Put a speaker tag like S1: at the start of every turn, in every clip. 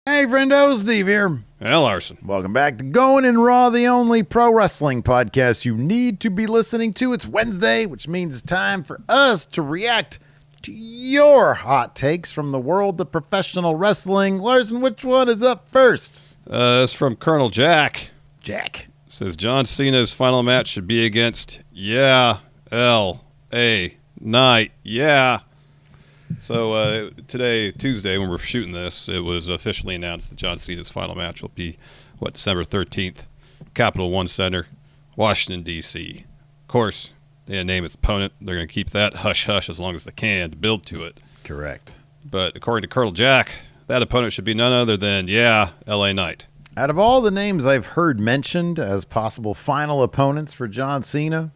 S1: Hey, Friendo, Steve here.
S2: Hey, Larson.
S1: Welcome back to Going in Raw, the only pro wrestling podcast you need to be listening to. It's Wednesday, which means it's time for us to react to your hot takes from the world of professional wrestling. Larson, which one is up first?
S2: It's from Colonel Jack.
S1: Jack.
S2: Says John Cena's final match should be against L.A. Knight. Yeah. So today, Tuesday, when we're shooting this, it was officially announced that John Cena's final match will be, December 13th, Capital One Center, Washington, D.C. Of course, they didn't name his opponent. They're going to keep that hush-hush as long as they can to build to it.
S1: Correct.
S2: But according to Colonel Jack, that opponent should be none other than, L.A. Knight.
S1: Out of all the names I've heard mentioned as possible final opponents for John Cena,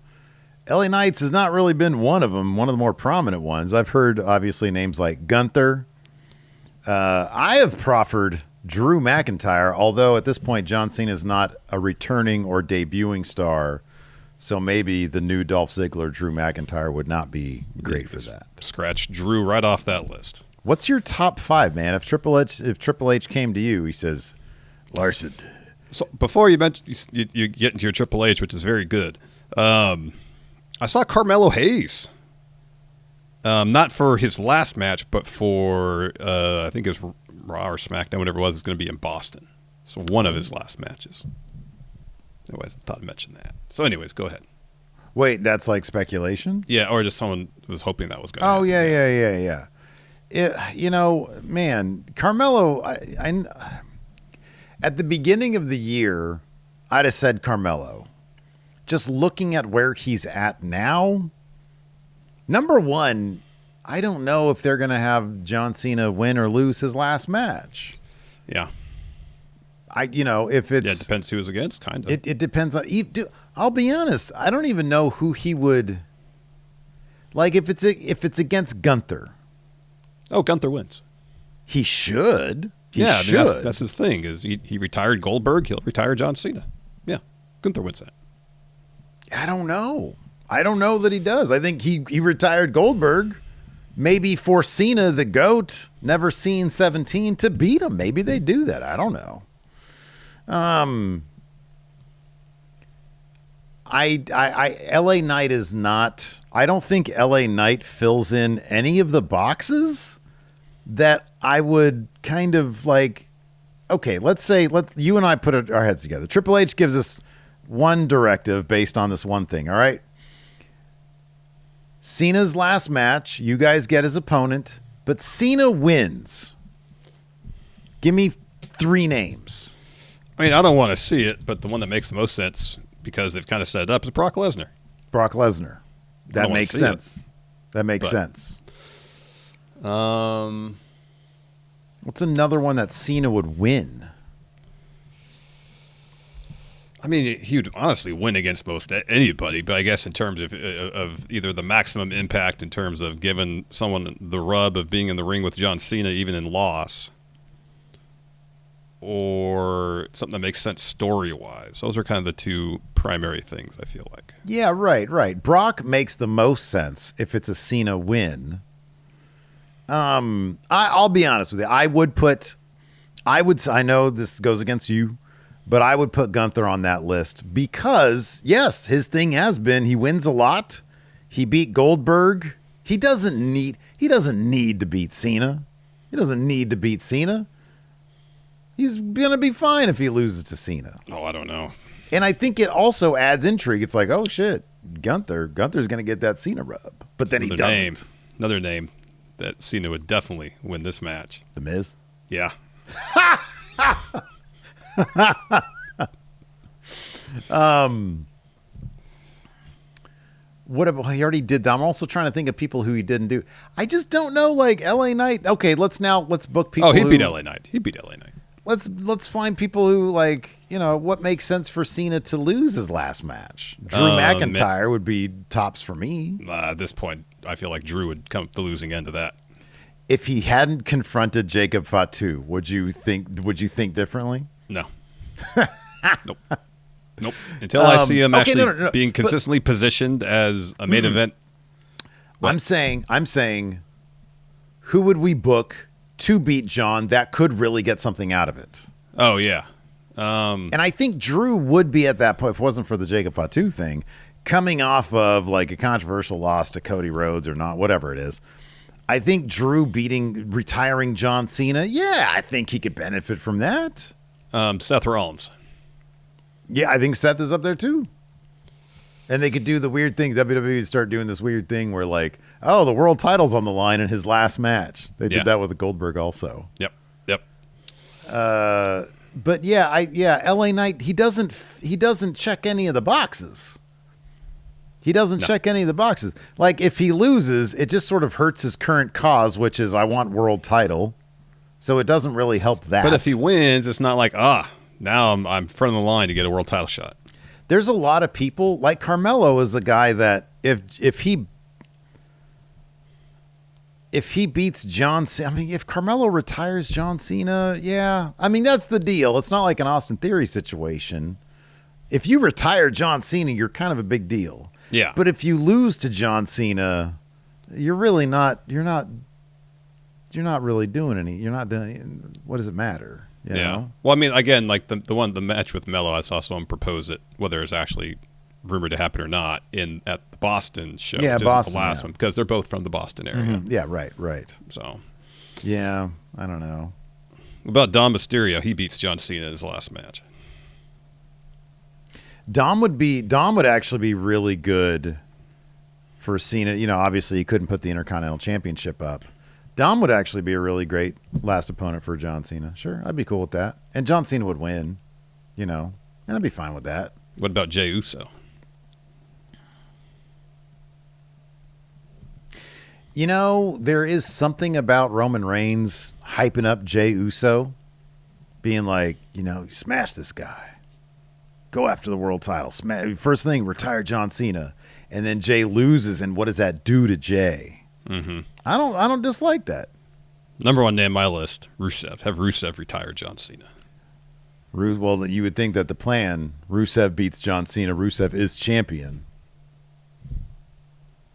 S1: LA Knights has not really been one of them, one of the more prominent ones. I've heard, obviously, names like Gunther. I have proffered Drew McIntyre, although at this point John Cena is not a returning or debuting star, so maybe the new Dolph Ziggler, Drew McIntyre, would not be great for that.
S2: Scratch Drew right off that list.
S1: What's your top five, man? If Triple H came to you, he says, Larson.
S2: So before you mention you get into your Triple H, which is very good, I saw Carmelo Hayes. Not for his last match, but for I think it was Raw or SmackDown, whatever it was, is going to be in Boston. So one of his last matches. Anyways, I thought I'd mention that. So anyways, go ahead.
S1: Wait, that's like speculation?
S2: Yeah, or just someone was hoping that was going to
S1: happen.
S2: Yeah.
S1: Man, Carmelo, I at the beginning of the year, I'd have said Carmelo. Just looking at where he's at now, number one, I don't know if they're going to have John Cena win or lose his last match.
S2: Yeah.
S1: If it's...
S2: Yeah, it depends who he's against, kind of.
S1: It depends on... I'll be honest, I don't even know who he would... Like, if it's against Gunther.
S2: Oh, Gunther wins.
S1: He should.
S2: That's his thing, is he retired Goldberg, he'll retire John Cena. Yeah, Gunther wins that.
S1: I don't know. I don't know that he does. I think he retired Goldberg, maybe for Cena, the GOAT, never seen 17, to beat him. Maybe they do that. I don't know. LA Knight is not, I don't think LA Knight fills in any of the boxes that I would kind of like, okay, let's you and I put our heads together. Triple H gives us one directive based on this one thing, all right? Cena's last match, you guys get his opponent, but Cena wins. Give me three names.
S2: I mean, I don't want to see it, but the one that makes the most sense, because they've kind of set it up, is Brock Lesnar.
S1: Brock Lesnar. That makes sense. That makes sense. What's another one that Cena would win?
S2: I mean, he would honestly win against most anybody, but I guess in terms of either the maximum impact in terms of giving someone the rub of being in the ring with John Cena, even in loss, or something that makes sense story-wise. Those are kind of the two primary things, I feel like.
S1: Yeah, right. Brock makes the most sense if it's a Cena win. I'll be honest with you. I know this goes against you, but I would put Gunther on that list because, yes, his thing has been he wins a lot. He beat Goldberg. He doesn't need to beat Cena. He doesn't need to beat Cena. He's going to be fine if he loses to Cena.
S2: Oh, I don't know.
S1: And I think it also adds intrigue. It's like, oh, shit, Gunther's going to get that Cena rub. But then he doesn't.
S2: Another name that Cena would definitely win this match.
S1: The Miz?
S2: Yeah.
S1: He already did that. I'm also trying to think of people who he didn't do. I just don't know, like LA Knight. Okay, let's book people.
S2: Oh, beat LA Knight. He beat LA Knight.
S1: Let's find people who, like, what makes sense for Cena to lose his last match. Drew McIntyre would be tops for me.
S2: At this point, I feel like Drew would come up the losing end of that.
S1: If he hadn't confronted Jacob Fatu, would you think differently?
S2: No. Nope. Until I see him being consistently positioned as a main event.
S1: What? I'm saying, who would we book to beat John that could really get something out of it.
S2: Oh, yeah.
S1: And I think Drew would be at that point, if it wasn't for the Jacob Fatu thing, coming off of like a controversial loss to Cody Rhodes or not, whatever it is. I think Drew retiring John Cena, yeah, I think he could benefit from that.
S2: Seth Rollins.
S1: Yeah, I think Seth is up there too. And they could do the weird thing. WWE would start doing this weird thing where like, oh, the world title's on the line in his last match. They did that with Goldberg also.
S2: Yep.
S1: But LA Knight, he doesn't check any of the boxes. Check any of the boxes. Like if he loses, it just sort of hurts his current cause, which is I want world title. So it doesn't really help that.
S2: But if he wins, it's not like, now I'm front of the line to get a world title shot.
S1: There's a lot of people, like Carmelo is a guy that if he beats John Cena, I mean, if Carmelo retires John Cena, yeah. I mean, that's the deal. It's not like an Austin Theory situation. If you retire John Cena, you're kind of a big deal.
S2: Yeah.
S1: But if you lose to John Cena, you're not really doing any. You're not doing. What does it matter? You know?
S2: Well, I mean, again, like the match with Melo, I saw someone propose it, whether it's actually rumored to happen or not, at the Boston show.
S1: Yeah, Boston,
S2: the last one, because they're both from the Boston area.
S1: Mm-hmm. Yeah, right.
S2: So.
S1: Yeah, I don't know.
S2: What about Dom Mysterio? He beats John Cena in his last match.
S1: Dom would actually be really good for Cena. You know, obviously he couldn't put the Intercontinental Championship up. Dom would actually be a really great last opponent for John Cena. Sure, I'd be cool with that. And John Cena would win, and I'd be fine with that.
S2: What about Jey Uso?
S1: There is something about Roman Reigns hyping up Jey Uso, being like, smash this guy. Go after the world title. First thing, retire John Cena. And then Jey loses, and what does that do to Jey?
S2: Mm-hmm.
S1: I don't dislike that.
S2: Number one name on my list, Rusev. Have Rusev retire John Cena.
S1: Well, you would think that the plan, Rusev beats John Cena, Rusev is champion.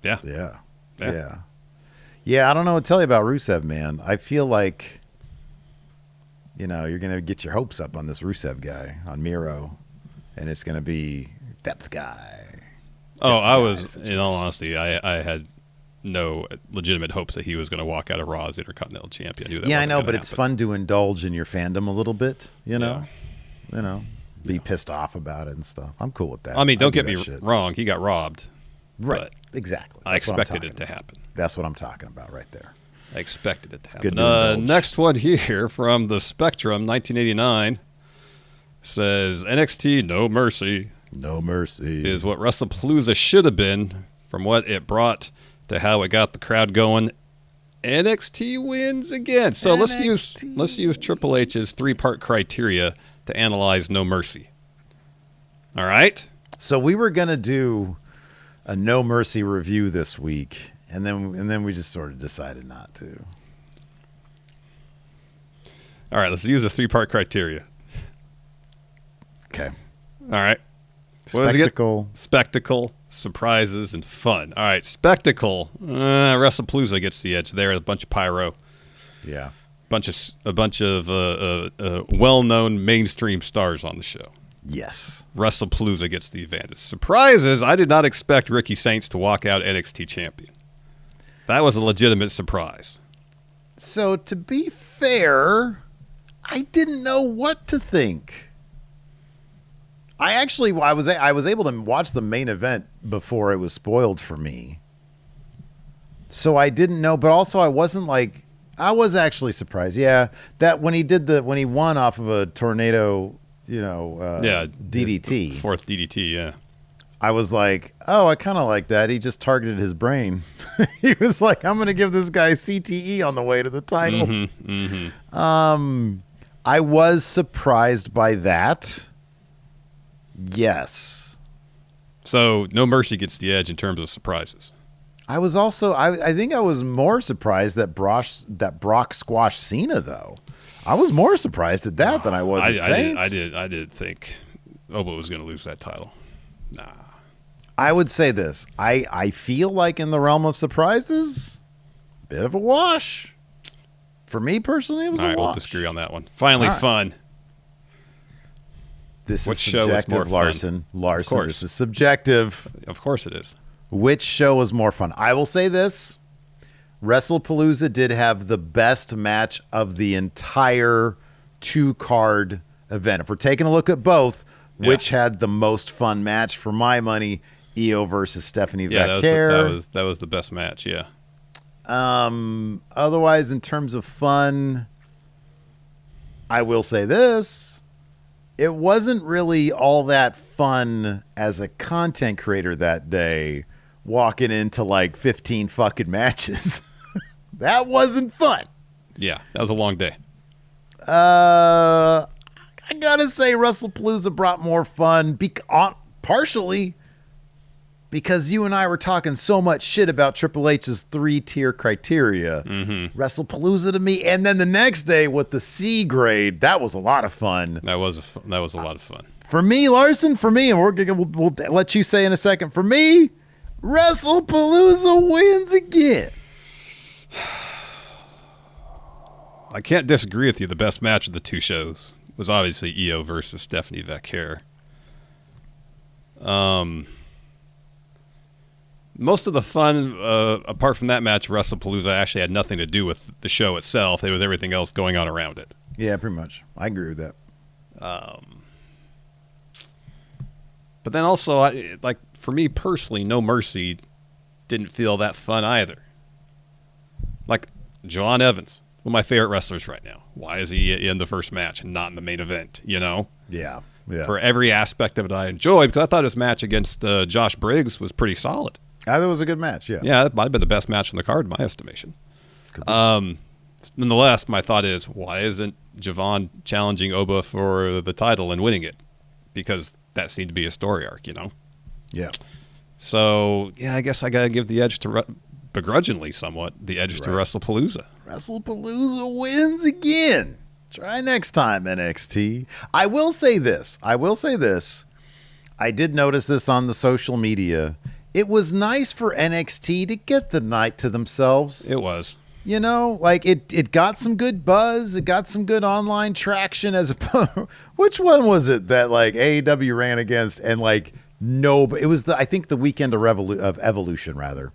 S2: Yeah.
S1: Yeah, I don't know what to tell you about Rusev, man. I feel like, you're going to get your hopes up on this Rusev guy, on Miro, and it's going to be depth guy.
S2: In all honesty, I had no legitimate hopes that he was going to walk out of Raw as Intercontinental Champion.
S1: I know, but it's fun to indulge in your fandom a little bit, be pissed off about it and stuff. I'm cool with that.
S2: I mean, don't get me wrong. He got robbed.
S1: Right. Exactly.
S2: I expected it to happen.
S1: That's what I'm talking about right there.
S2: I expected it to happen. Next one here from the Spectrum, 1989, says NXT No Mercy.
S1: No Mercy.
S2: Is what Wrestlepalooza should have been from what it brought to how it got the crowd going. NXT wins again. So let's use Triple H's 3-part criteria to analyze No Mercy. All right?
S1: So we were going to do a No Mercy review this week, and then we just sort of decided not to.
S2: All right, let's use a 3-part criteria.
S1: Okay.
S2: All right. Spectacle, surprises, and fun. All right, spectacle. Wrestlepalooza gets the edge there. A bunch of pyro.
S1: Yeah.
S2: A bunch of well-known mainstream stars on the show.
S1: Yes.
S2: Wrestlepalooza gets the advantage. Surprises. I did not expect Ricky Saints to walk out NXT champion. That was a legitimate surprise.
S1: So to be fair, I didn't know what to think. I was able to watch the main event before it was spoiled for me. So I didn't know, but also I was actually surprised. Yeah, that when he won off of a tornado, DDT.
S2: Fourth DDT, yeah.
S1: I was like, oh, I kind of like that. He just targeted his brain. He was like, I'm going to give this guy CTE on the way to the title.
S2: Mm-hmm, mm-hmm.
S1: I was surprised by that. Yes.
S2: So No Mercy gets the edge in terms of surprises.
S1: I was also I think I was more surprised that Brock squashed Cena though. I was more surprised at that than I was at Saints.
S2: I did think Obo was going to lose that title. Nah.
S1: I would say this. I feel like in the realm of surprises, bit of a wash. For me personally, it was
S2: All
S1: a
S2: right,
S1: wash.
S2: we'll disagree on that one. Finally, fun.
S1: This
S2: What
S1: is
S2: show was
S1: subjective,
S2: more fun?
S1: Larson. Larson,
S2: course.
S1: this is subjective.
S2: Of course it is.
S1: Which show was more fun? I will say this. Wrestlepalooza did have the best match of the entire 2-card event. If we're taking a look at both, which had the most fun match for my money? Io versus Stephanie Vaquer.
S2: That was the best match, yeah.
S1: Otherwise, in terms of fun, I will say this. It wasn't really all that fun as a content creator that day, walking into like 15 fucking matches. That wasn't fun.
S2: Yeah, that was a long day.
S1: I gotta say Wrestlepalooza brought more fun, partially because you and I were talking so much shit about Triple H's 3-tier criteria.
S2: Mm-hmm.
S1: Wrestlepalooza to me, and then the next day with the C grade, that was a lot of fun.
S2: That was a lot of fun.
S1: For me, Larson, and we'll let you say in a second. For me, Wrestlepalooza wins again.
S2: I can't disagree with you. The best match of the two shows was obviously Io versus Stephanie Vaquer. Most of the fun, apart from that match, Wrestlepalooza actually had nothing to do with the show itself. It was everything else going on around it.
S1: Yeah, pretty much. I agree with that.
S2: But then also, like for me personally, No Mercy didn't feel that fun either. Like John Evans, one of my favorite wrestlers right now. Why is he in the first match and not in the main event? You know?
S1: Yeah.
S2: For every aspect of it, I enjoyed because I thought his match against Josh Briggs was pretty solid.
S1: I thought it was a good match. Yeah.
S2: Yeah, it might have been the best match on the card in my estimation. Nonetheless, my thought is, why isn't Javon challenging Oba for the title and winning it? Because that seemed to be a story arc, you know?
S1: Yeah.
S2: So, yeah, I guess I got to give the edge to, begrudgingly somewhat, the edge to Wrestlepalooza.
S1: Wrestlepalooza wins again. Try next time, NXT. I will say this. I did notice this on the social media. It was nice for NXT to get the night to themselves.
S2: It was.
S1: You know, like it got some good buzz. It got some good online traction. Which one was it that like AEW ran against and like it was I think the weekend of Evolution rather,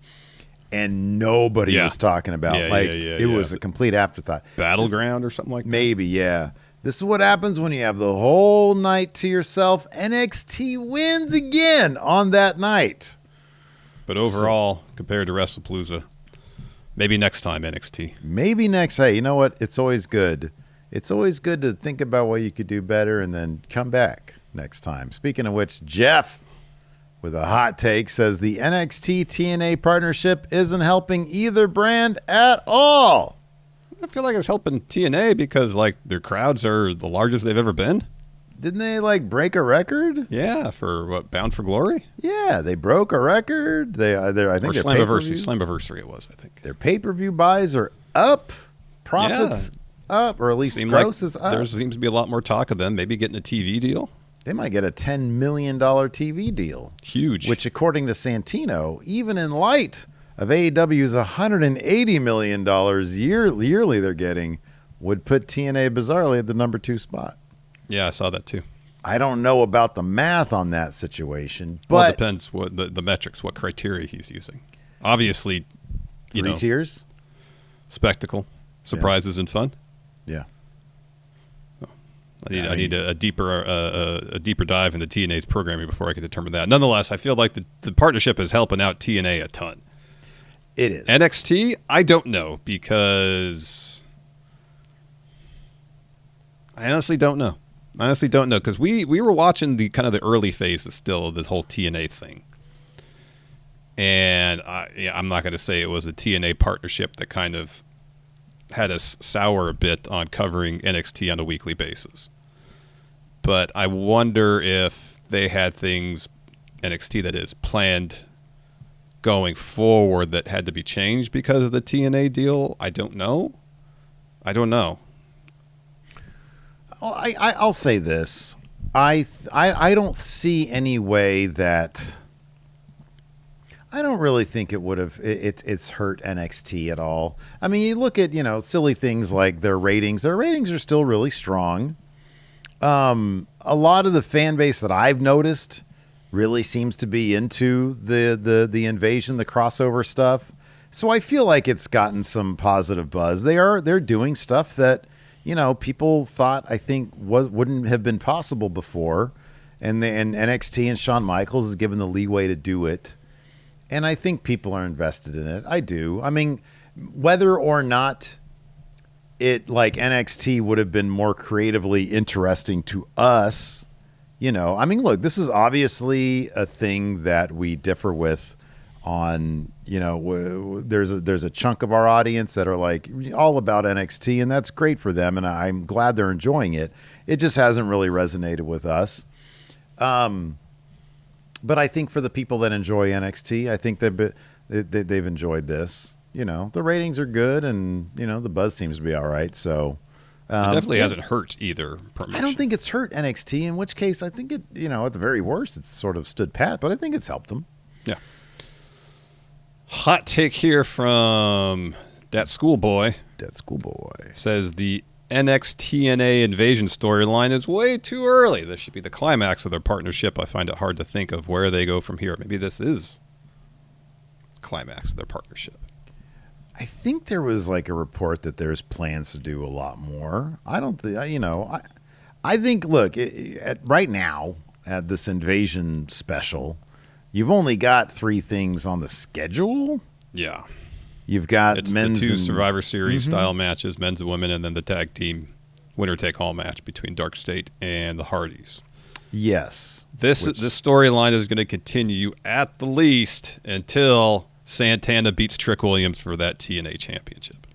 S1: and nobody was talking about it was a complete afterthought.
S2: Battleground or something like that.
S1: Maybe, yeah. This is what happens when you have the whole night to yourself. NXT wins again on that night.
S2: But overall, compared to Wrestlepalooza, maybe next time NXT.
S1: Maybe next. Hey, you know what? It's always good. It's always good to think about what you could do better and then come back next time. Speaking of which, Jeff, with a hot take, says the NXT TNA partnership isn't helping either brand at all.
S2: I feel like it's helping TNA because like their crowds are the largest they've ever been.
S1: Didn't they like break a record?
S2: Yeah, for what, Bound for Glory?
S1: Yeah, they broke a record. I think
S2: Slammiversary it was, I think.
S1: Their pay-per-view buys are up, profits up, or at least gross is up.
S2: There seems to be a lot more talk of them maybe getting a TV deal.
S1: They might get a $10 million TV deal.
S2: Huge.
S1: Which, according to Santino, even in light of AEW's $180 million yearly they're getting, would put TNA bizarrely at the number 2 spot.
S2: Yeah, I saw that too.
S1: I don't know about the math on that situation, but
S2: well, it depends what the metrics, what criteria he's using. Obviously,
S1: three tiers,
S2: spectacle, surprises, and fun.
S1: Yeah.
S2: I need a deeper dive into TNA's programming before I can determine that. Nonetheless, I feel like the partnership is helping out TNA a ton.
S1: It is.
S2: NXT, I don't know because I honestly don't know. Because we were watching the kind of the early phases still of the whole TNA thing. And I'm not going to say it was a TNA partnership that kind of had us sour a bit on covering NXT on a weekly basis. But I wonder if they had things, NXT that is, planned going forward that had to be changed because of the TNA deal. I don't know.
S1: I'll say this. I don't see any way that... I don't really think it would have. It's hurt NXT at all. I mean, you look at silly things like their ratings. Their ratings are still really strong. A lot of the fan base that I've noticed really seems to be into the invasion, the crossover stuff. So I feel like it's gotten some positive buzz. They're doing stuff that people thought I think wouldn't have been possible before, and NXT and Shawn Michaels is given the leeway to do it. And I think people are invested in it. I do. I mean, whether or not it like NXT would have been more creatively interesting to us, I mean, look, this is obviously a thing that we differ with on, there's a chunk of our audience that are like all about NXT, and that's great for them. And I'm glad they're enjoying it. It just hasn't really resonated with us. But I think for the people that enjoy NXT, I think they've enjoyed this. The ratings are good, and the buzz seems to be all right. So
S2: it definitely hasn't hurt either promotion.
S1: I don't think it's hurt NXT. In which case, I think it at the very worst, it's sort of stood pat. But I think it's helped them.
S2: Yeah. Hot take here from that schoolboy.
S1: That schoolboy
S2: says the NXT and TNA invasion storyline is way too early. This should be the climax of their partnership. I find it hard to think of where they go from here. Maybe this is climax of their partnership.
S1: I think there was like a report that there's plans to do a lot more. I don't think, I think, look, right now at this invasion special, you've only got 3 things on the schedule.
S2: Yeah.
S1: You've got
S2: it's
S1: men's
S2: the 2 Survivor Series style matches, men's and women, and then the tag team winner-take-all match between Dark State and the Hardys.
S1: Yes.
S2: This storyline is going to continue at the least until Santana beats Trick Williams for that TNA championship.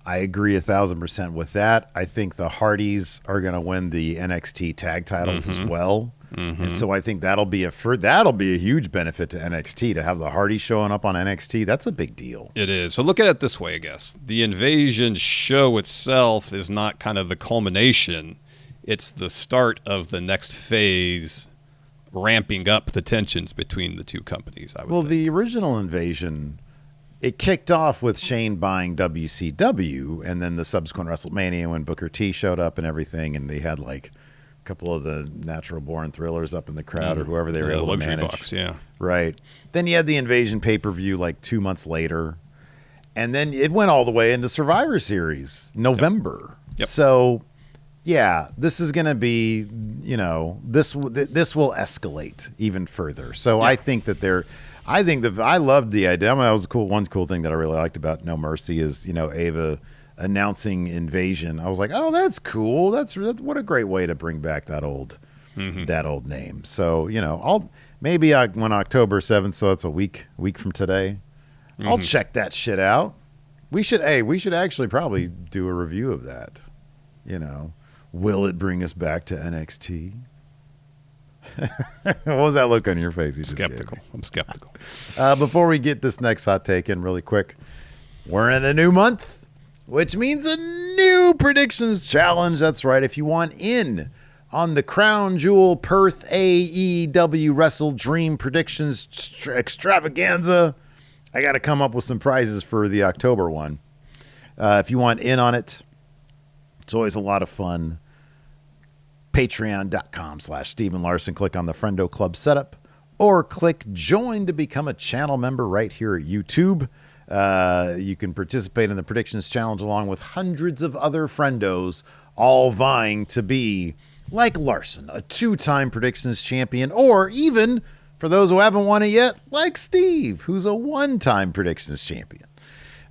S1: I agree 1,000% with that. I think the Hardys are going to win the NXT tag titles as well. And so I think that'll be a huge benefit to NXT to have the Hardys showing up on NXT. That's a big deal.
S2: It is. So look at it this way, I guess. The Invasion show itself is not kind of the culmination. It's the start of the next phase, ramping up the tensions between the 2 companies, I would think.
S1: The original Invasion, it kicked off with Shane buying WCW, and then the subsequent WrestleMania when Booker T showed up and everything, and they had like couple of the natural born thrillers up in the crowd or whoever they were able to manage.
S2: Box, yeah.
S1: Right. Then you had the Invasion pay-per-view like 2 months later. And then it went all the way into Survivor Series, November.
S2: Yep.
S1: So, yeah, this is going to be, this will escalate even further. So I think that I loved the idea. I mean, that was one cool thing that I really liked about No Mercy is, Ava announcing Invasion. I was like, oh, that's cool. That's what a great way to bring back that old name. So I'll maybe when October 7th, so it's a week from today, I'll check that shit out. We should actually probably do a review of that. Will it bring us back to NXT? What was that look on your face?
S2: Skeptical. I'm skeptical.
S1: Before we get this next hot take in really quick, we're in a new month, which means a new predictions challenge. That's right. If you want in on the Crown Jewel Perth AEW Wrestle Dream Predictions Extravaganza, I got to come up with some prizes for the October one. If you want in on it, it's always a lot of fun. Patreon.com/Stephen Larson. Click on the Friendo Club setup or click join to become a channel member right here at YouTube. You can participate in the predictions challenge along with hundreds of other friendos, all vying to be like Larson, a 2-time predictions champion, or even for those who haven't won it yet, like Steve, who's a 1-time predictions champion.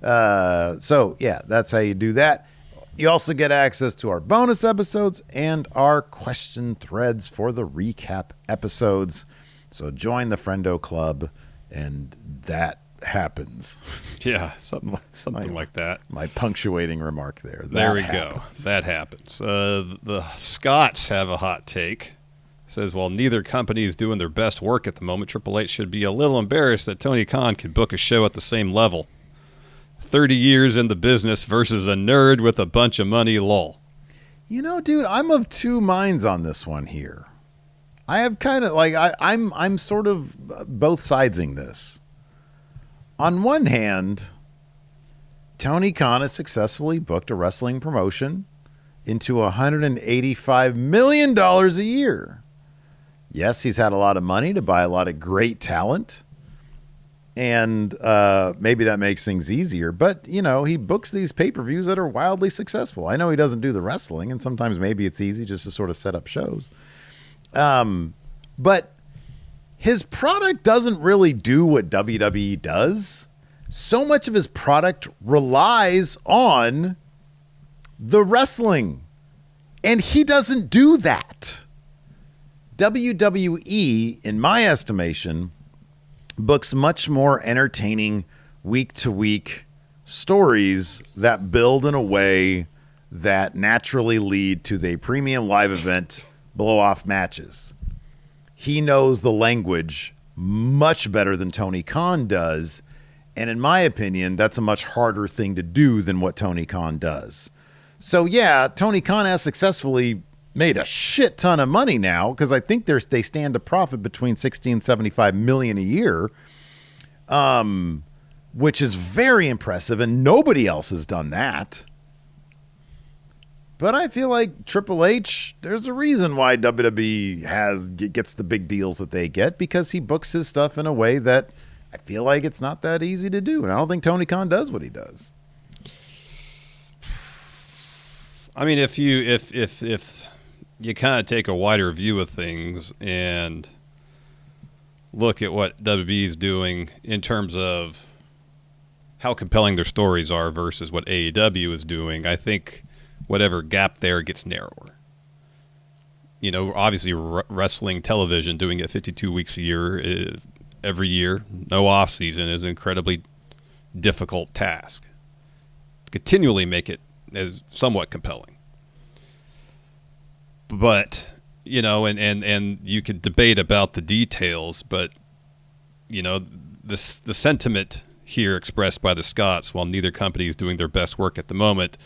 S1: So yeah, that's how you do that. You also get access to our bonus episodes and our question threads for the recap episodes. So join the Friendo Club, and that happens.
S2: Yeah, something like that.
S1: My punctuating remark there.
S2: There we go. That happens. The Scots have a hot take. It says, while neither company is doing their best work at the moment, Triple H should be a little embarrassed that Tony Khan can book a show at the same level. 30 years in the business versus a nerd with a bunch of money, lol.
S1: Dude, I'm of 2 minds on this one here. I have kind of like I'm sort of both sidesing this. on one hand, Tony Khan has successfully booked a wrestling promotion into $185 million a year. Yes, he's had a lot of money to buy a lot of great talent. And maybe that makes things easier. But, he books these pay-per-views that are wildly successful. I know he doesn't do the wrestling, and sometimes maybe it's easy just to sort of set up shows. But his product doesn't really do what WWE does. So much of his product relies on the wrestling. And he doesn't do that. WWE, in my estimation, books much more entertaining week-to-week stories that build in a way that naturally lead to the premium live event blow-off matches. He knows the language much better than Tony Khan does, and in my opinion, that's a much harder thing to do than what Tony Khan does. So yeah, Tony Khan has successfully made a shit ton of money now, because I think they stand to profit between $60 and $75 million a year, which is very impressive, and nobody else has done that. But I feel like Triple H, there's a reason why WWE gets the big deals that they get, because he books his stuff in a way that I feel like it's not that easy to do, and I don't think Tony Khan does what he does.
S2: I mean, if you kind of take a wider view of things and look at what WWE is doing in terms of how compelling their stories are versus what AEW is doing, I think whatever gap there gets narrower. Obviously wrestling television, doing it 52 weeks a year, every year, no off season, is an incredibly difficult task. Continually make it as somewhat compelling. But, and you could debate about the details, but, the sentiment here expressed by the Scots, while neither company is doing their best work at the moment,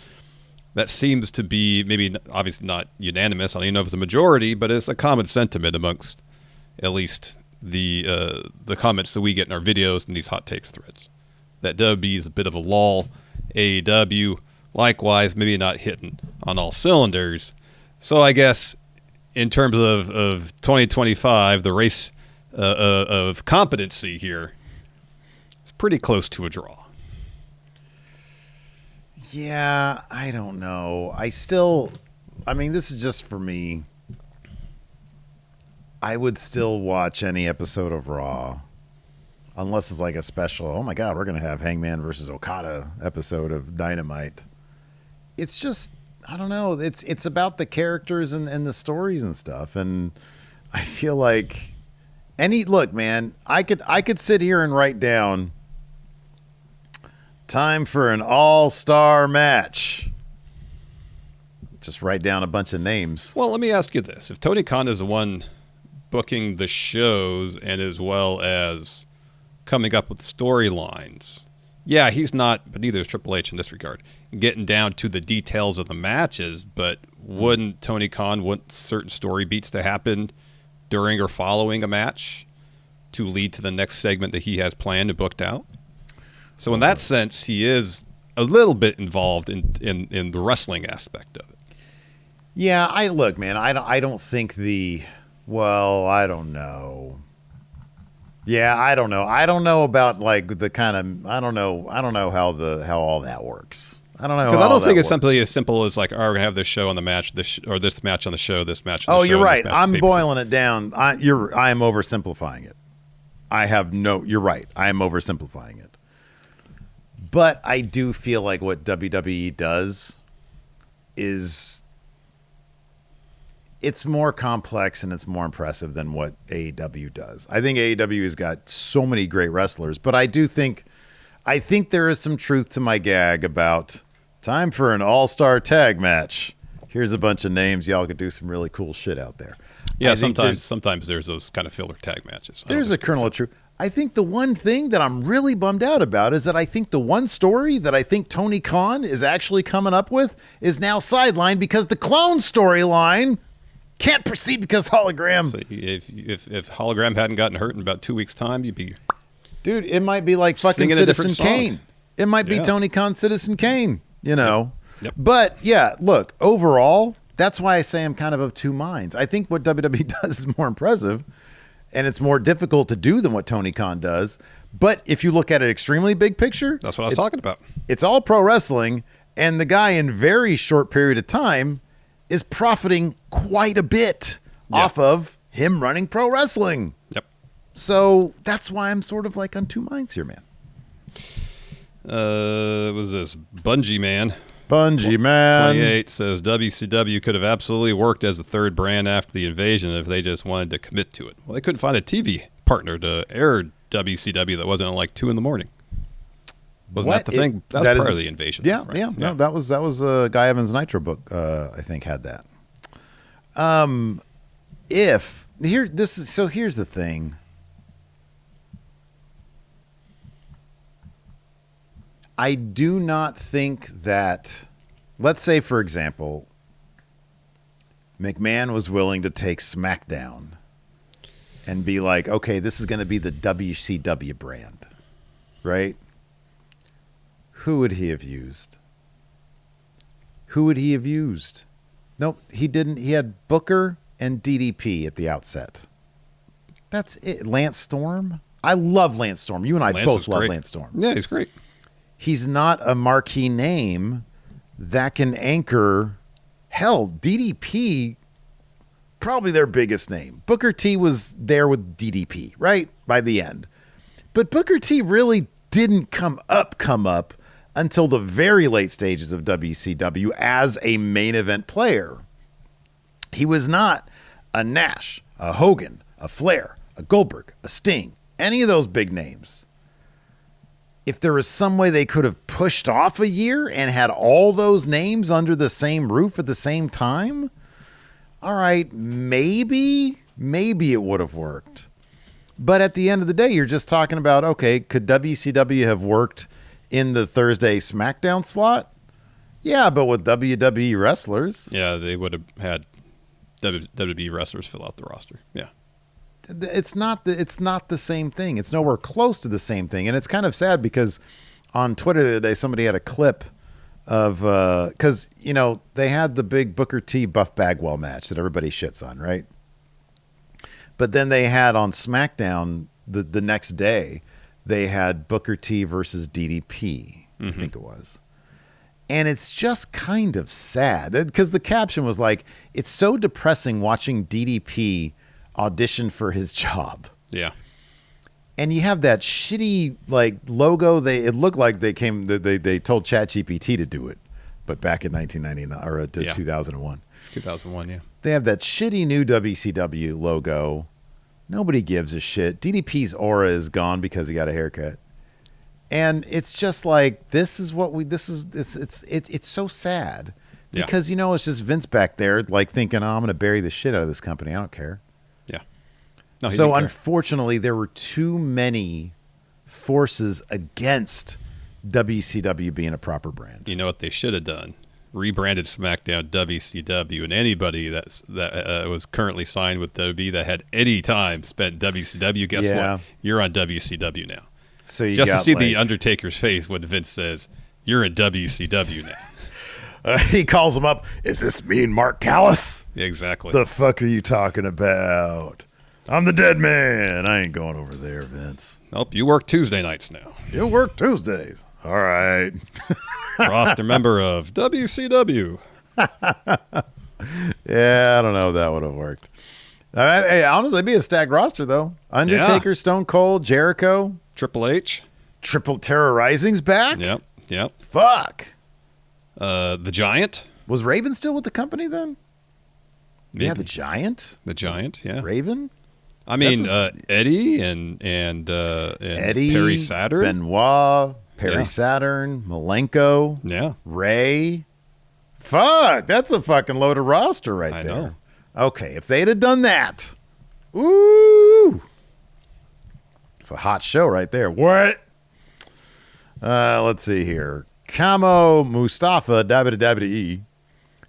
S2: that seems to be maybe obviously not unanimous. I don't even know if it's a majority, but it's a common sentiment amongst at least the comments that we get in our videos and these hot takes threads. That WWE is a bit of a lull. AEW, likewise, maybe not hitting on all cylinders. So I guess in terms of 2025, the race of competency here is pretty close to a draw.
S1: Yeah, I don't know. This is just for me. I would still watch any episode of Raw, unless it's like a special, oh my God, we're going to have Hangman versus Okada episode of Dynamite. It's just, I don't know. It's about the characters and the stories and stuff. And I feel like look, man, I could sit here and write down time for an all-star match. Just write down a bunch of names.
S2: Well, let me ask you this. If Tony Khan is the one booking the shows and as well as coming up with storylines, yeah, he's not, but neither is Triple H in this regard, getting down to the details of the matches, but wouldn't Tony Khan want certain story beats to happen during or following a match to lead to the next segment that he has planned and booked out? So in that sense, he is a little bit involved in the wrestling aspect of it.
S1: Yeah, I don't think I don't know. Yeah, I don't know. I don't know about like the kind of I don't know how all that works. I don't know,
S2: because I don't think it's simply as simple as like, oh, we're gonna have this show on the match, or this match on the show, this match on the show.
S1: Oh, you're right. I'm boiling it down. I am oversimplifying it. You're right. I am oversimplifying it. But I do feel like what WWE does is it's more complex and it's more impressive than what AEW does. I think AEW has got so many great wrestlers, but I think there is some truth to my gag about time for an all-star tag match. Here's a bunch of names. Y'all could do some really cool shit out there.
S2: Yeah, sometimes there's those kind of filler tag matches.
S1: There's a kernel of truth. I think the one thing that I'm really bummed out about is that I think the one story that I think Tony Khan is actually coming up with is now sidelined because the clone storyline can't proceed because Hologram.
S2: So if Hologram hadn't gotten hurt in about 2 weeks' time, you'd be
S1: Dude, it might be like fucking
S2: Singing a different
S1: Citizen
S2: song.
S1: Kane. It might be Tony Khan, Citizen Kane, you know.
S2: Yep.
S1: But, yeah, look, overall, that's why I say I'm kind of two minds. I think what WWE does is more impressive, and it's more difficult to do than what Tony Khan does. But if you look at it extremely big picture,
S2: That's what I was talking about.
S1: it's all pro wrestling, and the guy in very short period of time is profiting quite a bit off of him running pro wrestling.
S2: Yep.
S1: So that's why I'm sort of like on two minds here, man.
S2: What was this? Bungie Man.
S1: Bungie, man.
S2: 28 says WCW could have absolutely worked as a third brand after the invasion if they just wanted to commit to it. Well, they couldn't find a TV partner to air WCW that wasn't at like 2 a.m. Wasn't that the thing? That was part of the invasion.
S1: Yeah,
S2: right?
S1: yeah. No, that was Guy Evans' Nitro book. I think had that. Here's the thing. I do not think that, let's say, for example, McMahon was willing to take SmackDown and be like, okay, this is going to be the WCW brand, right? Who would he have used? Nope, he didn't. He had Booker and DDP at the outset. That's it. Lance Storm? I love Lance Storm. You and I both love Lance Storm.
S2: Yeah, he's great.
S1: He's not a marquee name that can anchor. Hell, DDP, probably their biggest name. Booker T was there with DDP, right? By the end. But Booker T really didn't come up until the very late stages of WCW as a main event player. He was not a Nash, a Hogan, a Flair, a Goldberg, a Sting, any of those big names. If there was some way they could have pushed off a year and had all those names under the same roof at the same time, all right, maybe it would have worked. But at the end of the day, you're just talking about, okay, could WCW have worked in the Thursday SmackDown slot? Yeah, but with WWE wrestlers.
S2: Yeah, they would have had WWE wrestlers fill out the roster. Yeah.
S1: It's not the same thing. It's nowhere close to the same thing. And it's kind of sad because on Twitter the other day, somebody had a clip of, because, you know, they had the big Booker T Buff Bagwell match that everybody shits on, right? But then they had on SmackDown the next day, they had Booker T versus DDP, I think it was. And it's just kind of sad because the caption was like, it's so depressing watching DDP audition for his job.
S2: Yeah.
S1: And you have that shitty like logo. It looked like they told ChatGPT to do it, but back in 1999 or 2001.
S2: 2001, yeah.
S1: They have that shitty new WCW logo. Nobody gives a shit. DDP's aura is gone because he got a haircut. And it's just like, it's so sad because, you know, it's just Vince back there like thinking, oh, I'm going to bury the shit out of this company. I don't care.
S2: Yeah. No,
S1: so unfortunately, there were too many forces against WCW being a proper brand.
S2: You know what they should have done? Rebranded SmackDown WCW, and anybody that was currently signed with WWE that had any time spent WCW, guess what? You're on WCW now.
S1: So you
S2: just
S1: got
S2: to see
S1: like,
S2: the Undertaker's face when Vince says, "You're in WCW now."
S1: He calls him up. Is this me and Mark Callis?
S2: Exactly.
S1: The fuck are you talking about? I'm the dead man. I ain't going over there, Vince.
S2: Nope, you work Tuesday nights now.
S1: You work Tuesdays. All right.
S2: Roster member of WCW.
S1: Yeah, I don't know if that would have worked. Hey, honestly, it'd be a stacked roster, though. Undertaker, Stone Cold, Jericho.
S2: Triple H.
S1: Triple Terror Rising's back?
S2: Yep.
S1: Fuck.
S2: The Giant.
S1: Was Raven still with the company then?
S2: Maybe.
S1: Yeah, the Giant.
S2: The Giant, yeah.
S1: Raven?
S2: I mean, Eddie and
S1: Eddie,
S2: Perry Saturn.
S1: Benoit, Perry Saturn, Malenko.
S2: Yeah.
S1: Ray. Fuck, that's a fucking loaded roster right there.
S2: Know.
S1: Okay, if they'd have done that, ooh, it's a hot show right there. What? Let's see here. Kamo Mustafa WWE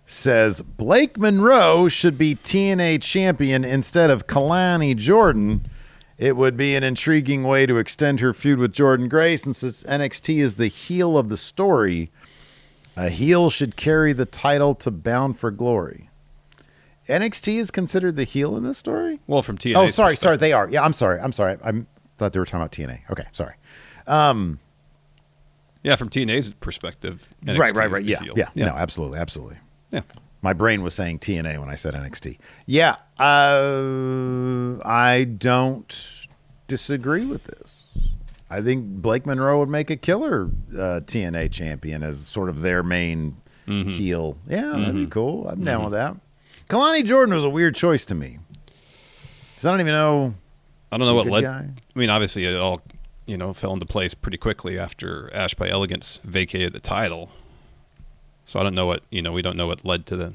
S1: says Blake Monroe should be TNA champion instead of Kalani Jordan, It would be an intriguing way to extend her feud with Jordynne Grace, and since NXT is the heel of the story, a heel should carry the title to Bound for Glory. NXT is considered the heel in this story?
S2: Well, from TNA.
S1: Oh, sorry, they are. Yeah, I'm sorry. I thought they were talking about TNA. Okay, sorry.
S2: Yeah, from TNA's perspective.
S1: NXT right.
S2: is the heel.
S1: Yeah. No, absolutely.
S2: Yeah.
S1: My brain was saying TNA when I said NXT. Yeah, I don't disagree with this. I think Blake Monroe would make a killer TNA champion as sort of their main heel. Yeah, that'd be cool. I'm down with that. Kalani Jordan was a weird choice to me. Because I don't even know.
S2: I don't know what led.
S1: Guy.
S2: I mean, obviously, it all fell into place pretty quickly after Ash by Elegance vacated the title. So I don't know what we don't know what led to the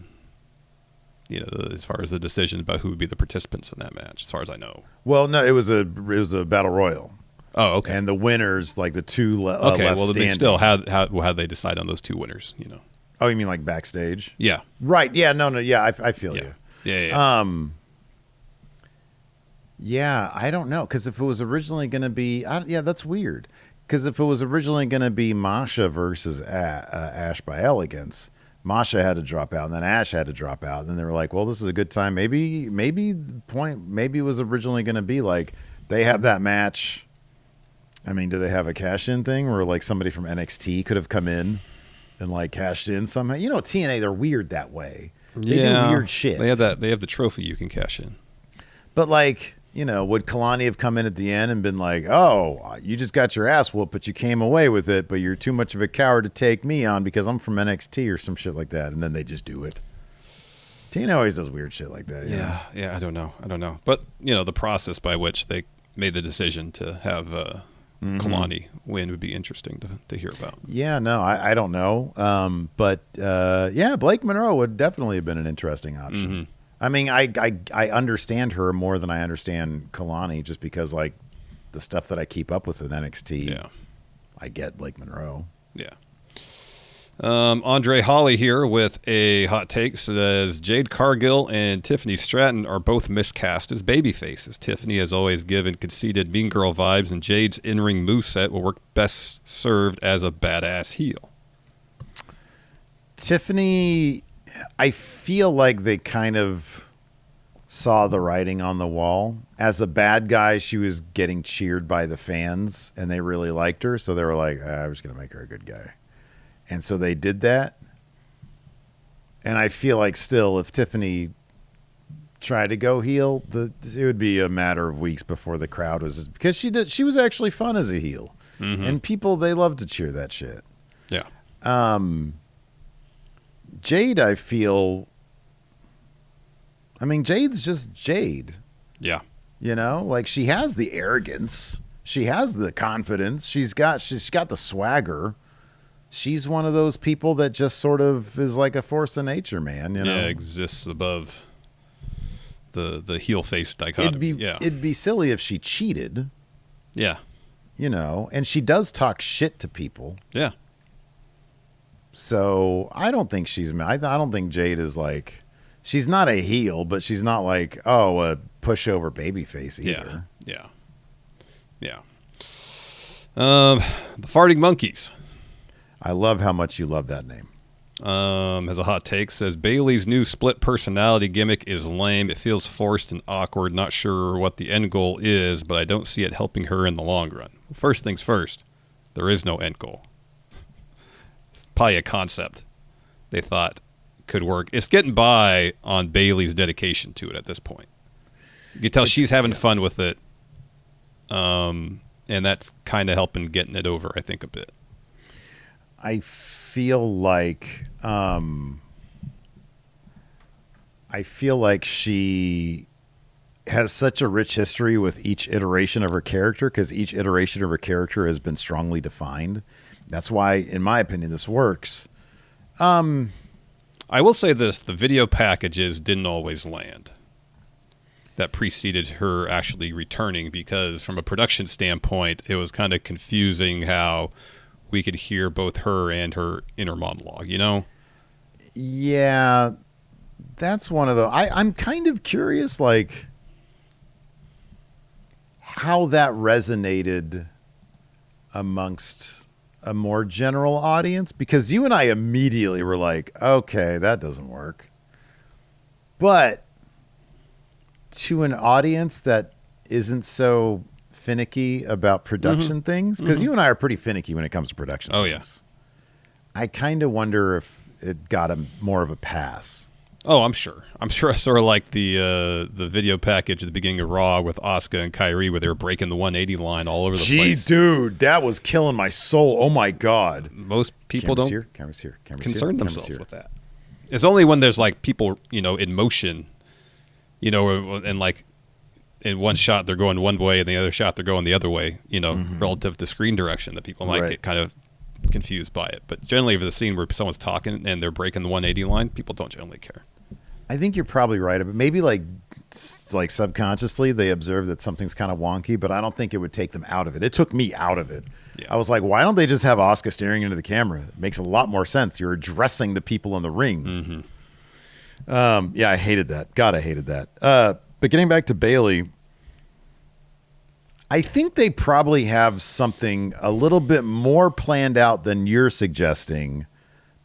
S2: as far as the decision about who would be the participants in that match. As far as I know.
S1: Well, no, it was a battle royal.
S2: Oh, okay.
S1: And the winners, like the two
S2: okay.
S1: left
S2: Well,
S1: standing.
S2: they still how they decide on those two winners?
S1: Oh, you mean like backstage?
S2: Yeah.
S1: Right. Yeah. No. Yeah. I feel you.
S2: Yeah.
S1: Yeah. I don't know, because if it was originally going to be, that's weird. Because if it was originally going to be Masha versus Ash by Elegance, Masha had to drop out, and then Ash had to drop out. And then they were like, well, this is a good time. Maybe the point, maybe it was originally going to be like they have that match. I mean, do they have a cash-in thing where like somebody from NXT could have come in and like cashed in somehow? TNA, they're weird that way. They do weird shit.
S2: They have that. They have the trophy you can cash in.
S1: But like, would Kalani have come in at the end and been like, oh, you just got your ass whooped, but you came away with it, but you're too much of a coward to take me on because I'm from NXT or some shit like that, and then they just do it. TNA always does weird shit like that.
S2: Yeah, I don't know. But, the process by which they made the decision to have Kalani win would be interesting to hear about.
S1: Yeah, no, I don't know. But Blake Monroe would definitely have been an interesting option.
S2: Mm-hmm.
S1: I mean, I understand her more than I understand Kalani, just because like the stuff that I keep up with NXT.
S2: Yeah,
S1: I get Blake Monroe.
S2: Yeah. Andre Holly here with a hot take says Jade Cargill and Tiffany Stratton are both miscast as babyfaces. Tiffany has always given conceited mean girl vibes, and Jade's in-ring moveset will work best served as a badass heel.
S1: Tiffany, I feel like they kind of saw the writing on the wall. As a bad guy, she was getting cheered by the fans, and they really liked her, so they were like, I'm just going to make her a good guy. And so they did that. And I feel like still, if Tiffany tried to go heel, it would be a matter of weeks before the crowd was, because she was actually fun as a heel.
S2: Mm-hmm.
S1: And people, they love to cheer that shit.
S2: Yeah.
S1: Jade, I feel, Jade's just Jade.
S2: Yeah.
S1: Like she has the arrogance. She has the confidence. She's got the swagger. She's one of those people that just sort of is like a force of nature, man.
S2: Yeah, exists above the heel face dichotomy.
S1: It'd be silly if she cheated.
S2: Yeah.
S1: And she does talk shit to people.
S2: Yeah.
S1: So I don't think I don't think Jade is like, she's not a heel, but she's not like, a pushover babyface either.
S2: Yeah. The Farting Monkeys.
S1: I love how much you love that name.
S2: Has a hot take, says Bayley's new split personality gimmick is lame. It feels forced and awkward. Not sure what the end goal is, but I don't see it helping her in the long run. First things first, there is no end goal. It's probably a concept they thought could work. It's getting by on Bayley's dedication to it at this point. You can tell she's having fun with it, and that's kind of helping getting it over, I think, a bit.
S1: I feel like she has such a rich history with each iteration of her character, because each iteration of her character has been strongly defined. That's why, in my opinion, this works.
S2: I will say this, the video packages didn't always land that preceded her actually returning, because from a production standpoint, it was kind of confusing how we could hear both her and her inner monologue,
S1: Yeah, that's one of the... I'm kind of curious, like, how that resonated amongst a more general audience, because you and I immediately were like, okay, that doesn't work. But to an audience that isn't so finicky about production things, because you and I are pretty finicky when it comes to production things.
S2: Yes.
S1: I kind of wonder if it got more of a pass.
S2: Oh, I'm sure. I sort of like the video package at the beginning of Raw with Asuka and Kyrie where they were breaking the 180 line all over the place.
S1: Dude, that was killing my soul. Oh, my God.
S2: Most people
S1: Cameras here.
S2: concern themselves with that. It's only when there's like people, in motion, and like in one shot they're going one way and the other shot they're going the other way, relative to screen direction, that people might get kind of confused by it. But generally, for the scene where someone's talking and they're breaking the 180 line, people don't generally care.
S1: I think you're probably right. But maybe like subconsciously they observe that something's kind of wonky, but I don't think it would take them out of it. It took me out of it. Yeah. I was like, why don't they just have Asuka staring into the camera? It makes a lot more sense. You're addressing the people in the ring. Yeah, I hated that. God, I hated that. But getting back to Bayley, I think they probably have something a little bit more planned out than you're suggesting,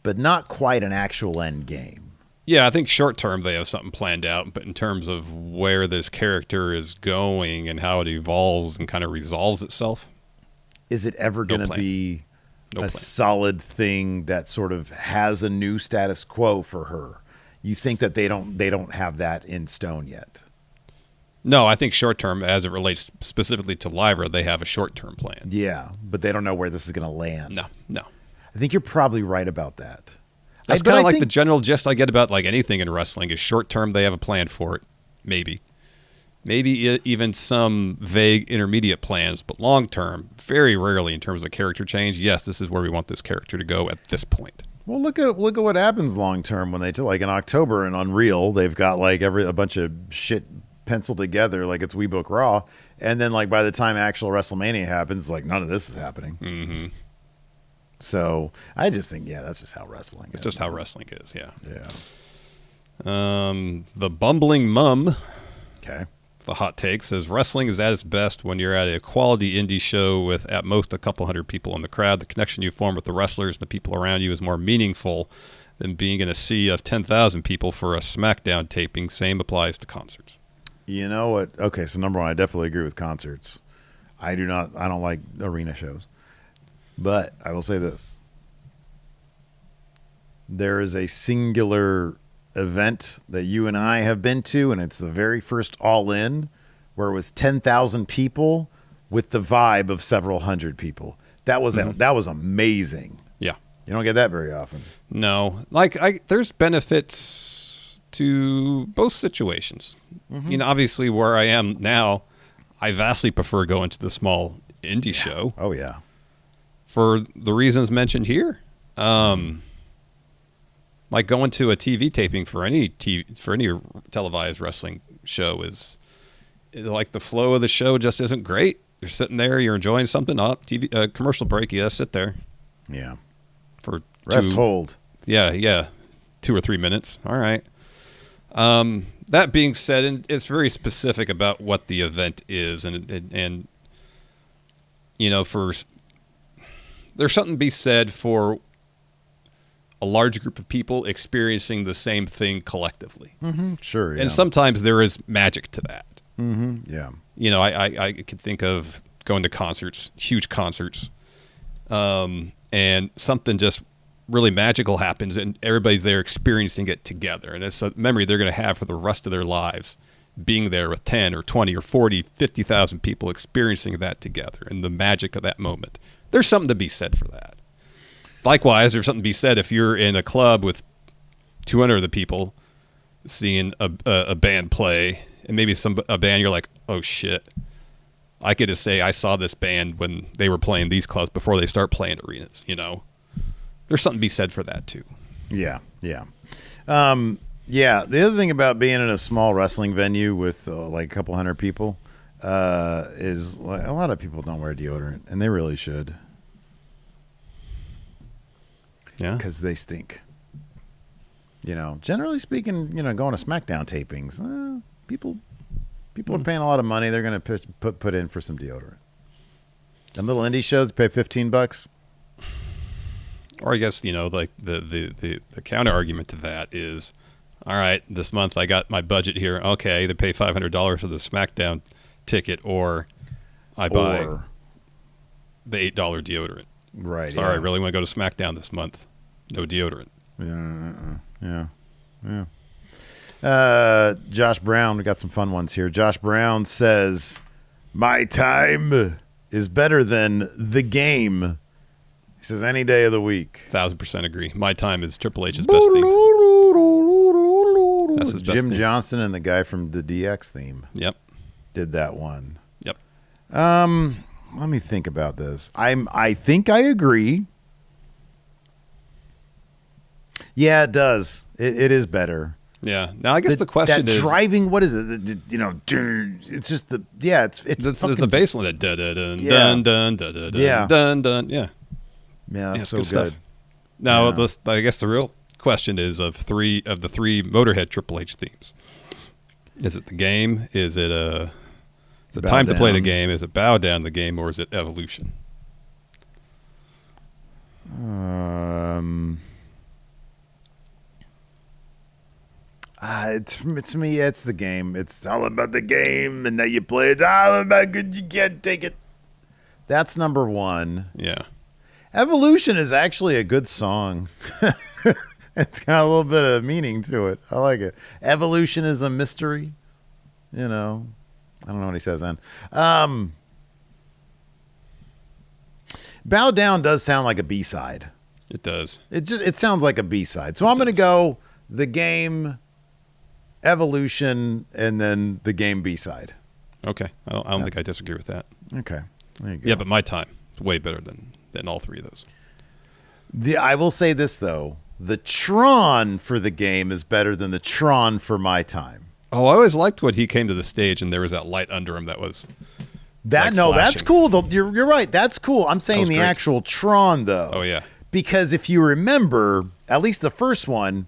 S1: but not quite an actual end game.
S2: Yeah, I think short term they have something planned out, but in terms of where this character is going and how it evolves and kind of resolves itself.
S1: Is it ever going to be a solid thing that sort of has a new status quo for her? You think that they don't have that in stone yet?
S2: No, I think short term, as it relates specifically to Lyra, they have a short term plan.
S1: Yeah, but they don't know where this is going to land.
S2: No.
S1: I think you're probably right about that.
S2: That's kind of like the general gist I get about like anything in wrestling is short term they have a plan for it, maybe even some vague intermediate plans, but long term, very rarely in terms of character change. Yes, this is where we want this character to go at this point.
S1: Well, look at what happens long term when they do, like in October and Unreal, they've got like a bunch of shit penciled together like it's We Book Raw, and then like by the time actual WrestleMania happens, like none of this is happening.
S2: Mm-hmm.
S1: So I just think, that's just how wrestling is.
S2: It's just how wrestling is, yeah.
S1: Yeah.
S2: The bumbling mum,
S1: okay,
S2: the hot take, says wrestling is at its best when you're at a quality indie show with at most a couple hundred people in the crowd. The connection you form with the wrestlers and the people around you is more meaningful than being in a sea of 10,000 people for a SmackDown taping. Same applies to concerts.
S1: You know what? Okay, so number one, I definitely agree with concerts. I don't like arena shows. But I will say this. There is a singular event that you and I have been to, and it's the very first All In, where it was 10,000 people with the vibe of several hundred people. That was amazing.
S2: Yeah.
S1: You don't get that very often.
S2: No. There's benefits to both situations. Mm-hmm. Obviously where I am now, I vastly prefer going to the small indie show.
S1: Oh, yeah.
S2: For the reasons mentioned here. Like going to a TV taping for any televised wrestling show is like the flow of the show just isn't great. You're sitting there, you're enjoying something. TV commercial break, you gotta sit there.
S1: Yeah.
S2: For
S1: hold.
S2: Yeah, 2 or 3 minutes. All right. That being said, and it's very specific about what the event is, and there's something to be said for a large group of people experiencing the same thing collectively.
S1: Mm-hmm. Sure. Yeah.
S2: And sometimes there is magic to that.
S1: Mm-hmm. Yeah.
S2: I could think of going to concerts, huge concerts, and something just really magical happens and everybody's there experiencing it together. And it's a memory they're going to have for the rest of their lives, being there with 10 or 20 or 40, 50,000 people experiencing that together and the magic of that moment. There's something to be said for that. Likewise, there's something to be said if you're in a club with 200 of the people seeing a band play, and maybe a band you're like, oh shit, I get to say I saw this band when they were playing these clubs before they start playing arenas. There's something to be said for that too.
S1: Yeah. The other thing about being in a small wrestling venue with like a couple hundred people is like, a lot of people don't wear deodorant, and they really should.
S2: Yeah,
S1: because they stink. Generally speaking, going to SmackDown tapings, people People are paying a lot of money. They're going to put in for some deodorant. And little indie shows pay $15.
S2: Or I guess, like the counter argument to that is, all right, this month I got my budget here. Okay, they pay $500 for the SmackDown ticket, or I buy the $8 deodorant.
S1: Right.
S2: Sorry, I really want to go to SmackDown this month. No deodorant.
S1: Yeah. Josh Brown, we got some fun ones here. Josh Brown says, "My time is better than the game." He says, "Any day of the week."
S2: 1,000% agree. My time is Triple H's best theme. That's his best
S1: Jim
S2: theme.
S1: Johnston and the guy from the DX theme.
S2: Yep.
S1: Did that one.
S2: Yep.
S1: Let me think about this. I think I agree. Yeah, it does. It is better.
S2: Yeah. Now I guess the question is
S1: driving. What is it? It's just the It's
S2: the bass line. Dun dun dun dun dun dun dun dun. Yeah.
S1: Yeah, that's so
S2: good
S1: good.
S2: Stuff. Now, I guess the real question is of the three Motorhead Triple H themes. Is it the game? Is it time to play the game? Is it bow down the game, or is it evolution?
S1: It's me. It's the game. It's all about the game, and now you play. It's all about good. You can't take it. That's number one.
S2: Yeah.
S1: Evolution is actually a good song. It's got a little bit of meaning to it. I like it. Evolution is a mystery. I don't know what he says then. Bow Down does sound like a B-side.
S2: It does.
S1: It sounds like a B-side. So I'm going to go the game, Evolution, and then the game B-side.
S2: Okay. I don't think I disagree with that.
S1: Okay. There you go.
S2: Yeah, but my time is way better than all three of those.
S1: I will say this, though. The Tron for the game is better than the Tron for my time.
S2: Oh, I always liked when he came to the stage and there was that light under him that was
S1: that's cool. Though you're right. That's cool. I'm saying the actual Tron, though.
S2: Oh, yeah.
S1: Because if you remember, at least the first one,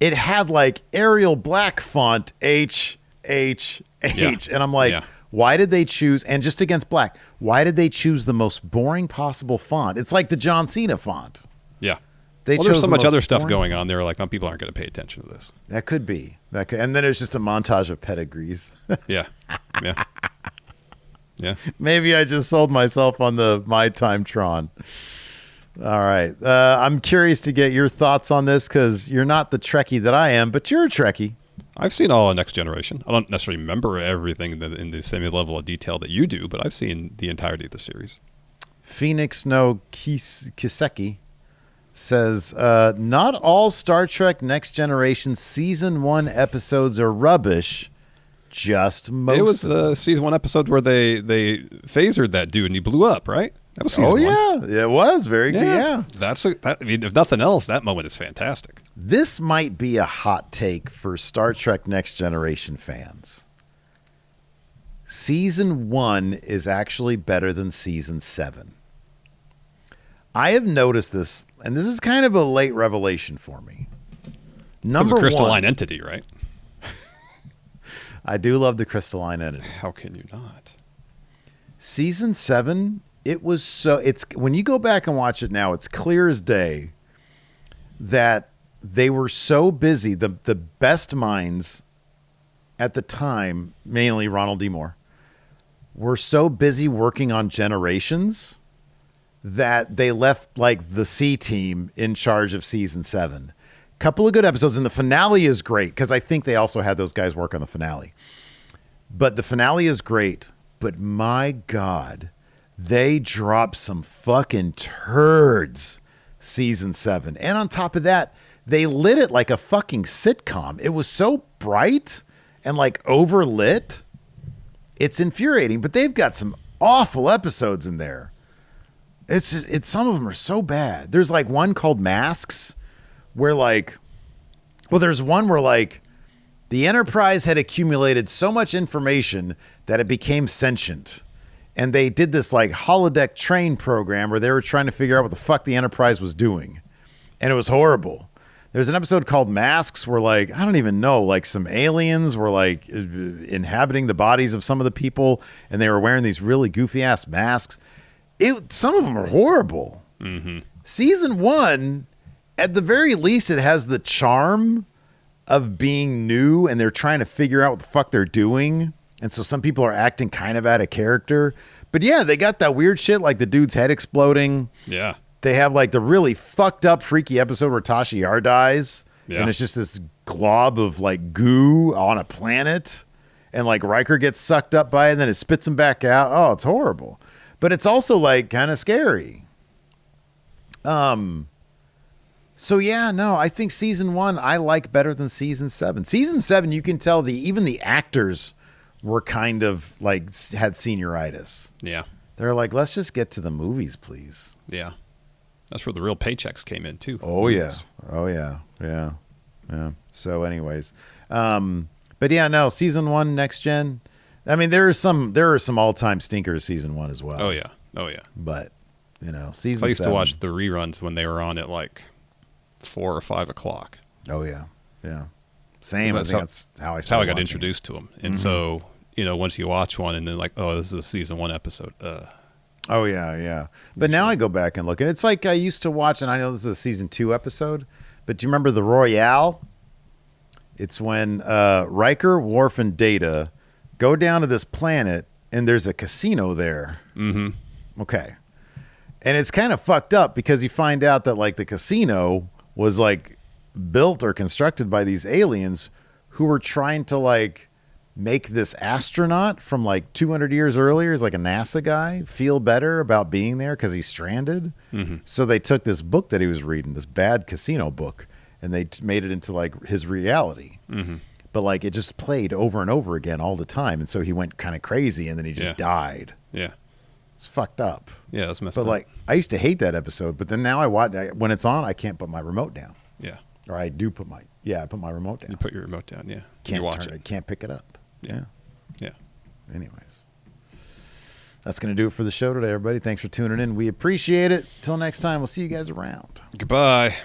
S1: it had like Arial black font, H, H, H.
S2: Yeah.
S1: And I'm like, why did they choose, and just against black, why did they choose the most boring possible font? It's like the John Cena font.
S2: Yeah.
S1: There's
S2: so much other stuff going on there. Like, people aren't going to pay attention to this.
S1: That could be. And then it's just a montage of pedigrees.
S2: Yeah. Yeah. Yeah.
S1: Maybe I just sold myself on the My Time Tron. All right. I'm curious to get your thoughts on this because you're not the Trekkie that I am, but you're a Trekkie.
S2: I've seen all of Next Generation. I don't necessarily remember everything in the same level of detail that you do, but I've seen the entirety of the series.
S1: Phoenix no Kiseki says, not all Star Trek Next Generation Season 1 episodes are rubbish, just most.
S2: It was the Season 1 episode where they phasered that dude and he blew up, right? That was Season 1.
S1: Yeah. It was very good. Yeah.
S2: If nothing else, that moment is fantastic.
S1: This might be a hot take for Star Trek Next Generation fans. Season 1 is actually better than Season 7. I have noticed this, and this is kind of a late revelation for me.
S2: Number one, crystalline entity, right?
S1: I do love the crystalline entity.
S2: How can you not?
S1: Season 7, it's when you go back and watch it now, it's clear as day that they were so busy, the best minds at the time, mainly Ronald D. Moore, were so busy working on Generations that they left like the C team in charge of Season 7. Couple of good episodes, and the finale is great because I think they also had those guys work on the finale. But the finale is great, but my God, they dropped some fucking turds Season 7. And on top of that, they lit it like a fucking sitcom. It was so bright and like overlit. It's infuriating, but they've got some awful episodes in there. Some of them are so bad. There's like one called Masks where there's one where the Enterprise had accumulated so much information that it became sentient. And they did this like holodeck train program where they were trying to figure out what the fuck the Enterprise was doing. And it was horrible. There's an episode called Masks where, like, I don't even know, like some aliens were like inhabiting the bodies of some of the people, and they were wearing these really goofy ass masks. Some of them are horrible.
S2: Mm-hmm.
S1: Season 1, at the very least, it has the charm of being new, and they're trying to figure out what the fuck they're doing. And so some people are acting kind of out of character. But yeah, they got that weird shit, like the dude's head exploding.
S2: Yeah.
S1: They have like the really fucked up, freaky episode where Tasha Yar dies. Yeah. And it's just this glob of like goo on a planet. And like Riker gets sucked up by it, and then it spits him back out. Oh, it's horrible. But it's also like kind of scary. So yeah, no, I think season 1 I like better than season 7. Season 7, you can tell even the actors were kind of like had senioritis.
S2: Yeah.
S1: They're like, let's just get to the movies, please.
S2: Yeah. That's where the real paychecks came in too.
S1: Oh yeah. Oh yeah. Yeah. Yeah. So anyways, but yeah, no, season 1 Next Gen. I mean, there are some all-time stinkers season 1 as well.
S2: Oh yeah. Oh yeah.
S1: But, season 7.
S2: I used to watch the reruns when they were on at like 4 or 5 o'clock.
S1: Oh yeah. Yeah. Same. That's how I
S2: got introduced to them. And so, once you watch one and then like, oh, this is a season 1 episode.
S1: Oh yeah, yeah. But now I go back and look, and it's like I used to watch, and I know this is a season 2 episode, but do you remember the Royale? It's when Riker, Worf, and Data go down to this planet, and there's a casino there.
S2: Mm-hmm.
S1: Okay. And it's kind of fucked up because you find out that like the casino was like built or constructed by these aliens who were trying to like make this astronaut from like 200 years earlier, is like a NASA guy, feel better about being there because he's stranded.
S2: Mm-hmm.
S1: So they took this book that he was reading, this bad casino book, and they made it into like his reality.
S2: Mm-hmm.
S1: But like it just played over and over again all the time. And so he went kind of crazy, and then he just died.
S2: Yeah.
S1: It's fucked up.
S2: Yeah, that's messed up.
S1: But like I used to hate that episode, but then now I watch when it's on, I can't put my remote down.
S2: Yeah.
S1: Or I do put my remote down.
S2: You put your remote down, yeah.
S1: Can't
S2: watch
S1: turn it. Can't pick it up.
S2: Yeah. Yeah.
S1: Anyways, that's going to do it for the show today, everybody. Thanks for tuning in. We appreciate it. Till next time, we'll see you guys around.
S2: Goodbye.